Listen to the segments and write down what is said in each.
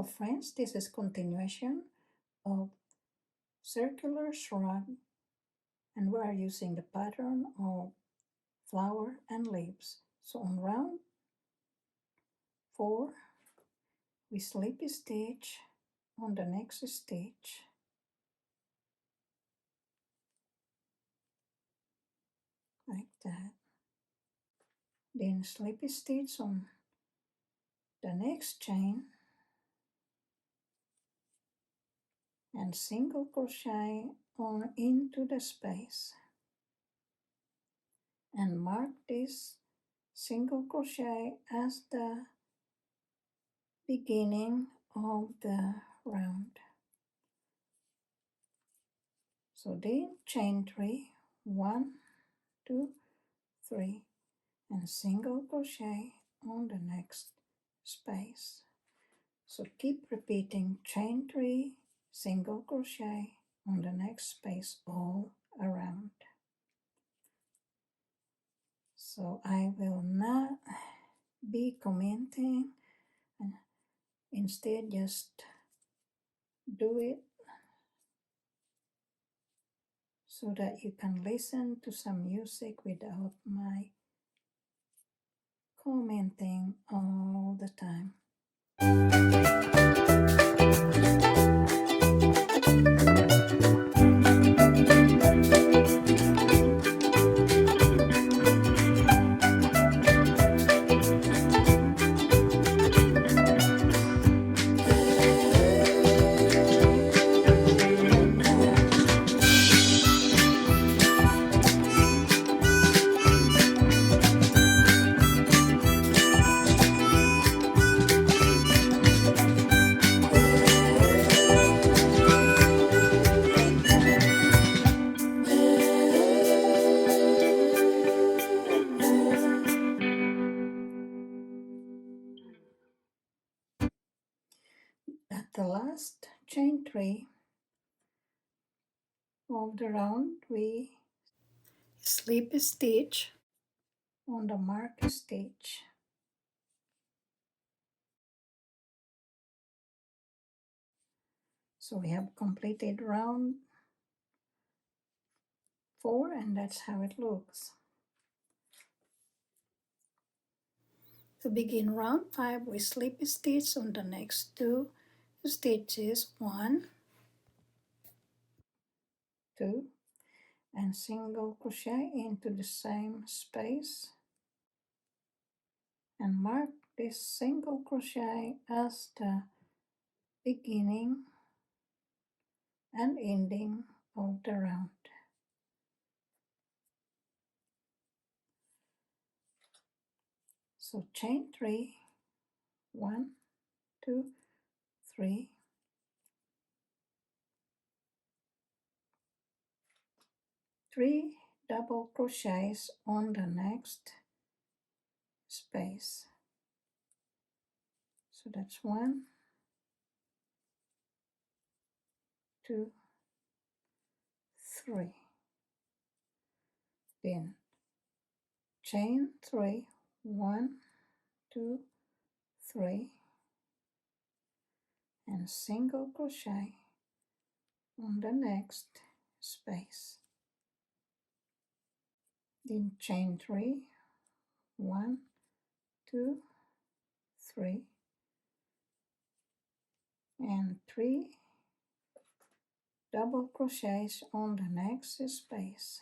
Hello friends, this is continuation of circular shrug, and we are using the pattern of flower and leaves. So on round 4 we slip a stitch on the next stitch, like that, then slip a stitch on the next chain and single crochet on into the space, and mark this single crochet as the beginning of the round. So then chain 3, 1, 2, 3, and single crochet on the next space. So keep repeating chain 3, single crochet on the next space all around. So I will not be commenting, instead just do it so that you can listen to some music without my commenting all the time. At the last chain 3 of the round, we slip a stitch on the marked stitch. So we have completed round 4, and that's how it looks. To begin round 5, we slip a stitch on the next 2 stitches, 1, 2, and single crochet into the same space, and mark this single crochet as the beginning and ending of the round. So chain 3, 1, 2, 3, 3 double crochets on the next space. So that's 1, 2, 3. Then chain 3, 1, 2, 3, and single crochet on the next space. Then chain 3, 1, 2, 3, and 3 double crochets on the next space.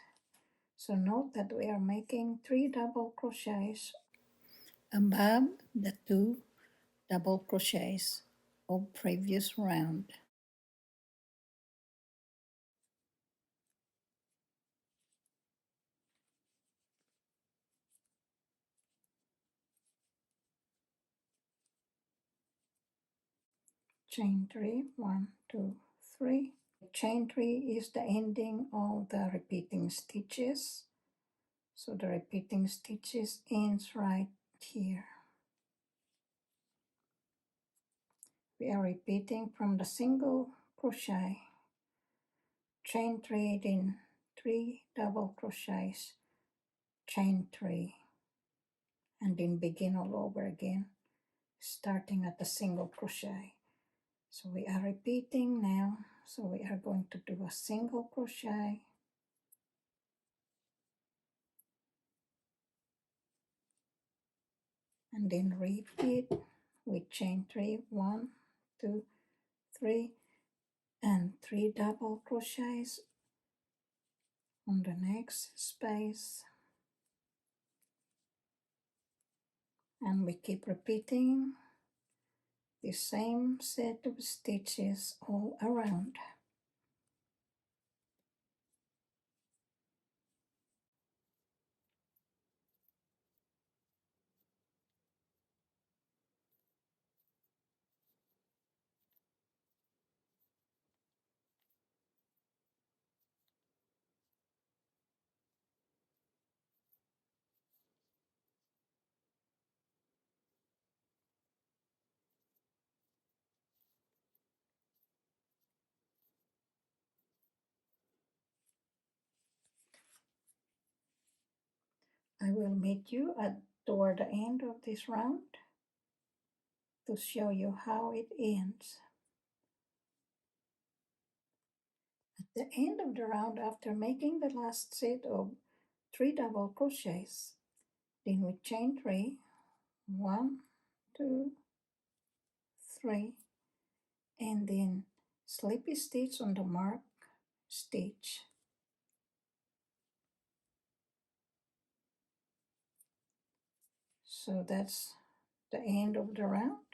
So note that we are making 3 double crochets above the 2 double crochets of previous round. Chain 3, 1, 2, 3. Chain 3 is the ending of the repeating stitches. So the repeating stitches ends right here. We are repeating from the single crochet, chain 3, then 3 double crochets, chain 3, and then begin all over again, starting at the single crochet. So we are repeating now. So we are going to do a single crochet, and then repeat with chain 3, 1, 2, 3, and 3 double crochets on the next space, and we keep repeating the same set of stitches all around. I will meet you toward the end of this round to show you how it ends. At the end of the round, after making the last set of 3 double crochets, then we chain 3, 1, 2, 3, and then slip a stitch on the mark stitch. So that's the end of the round.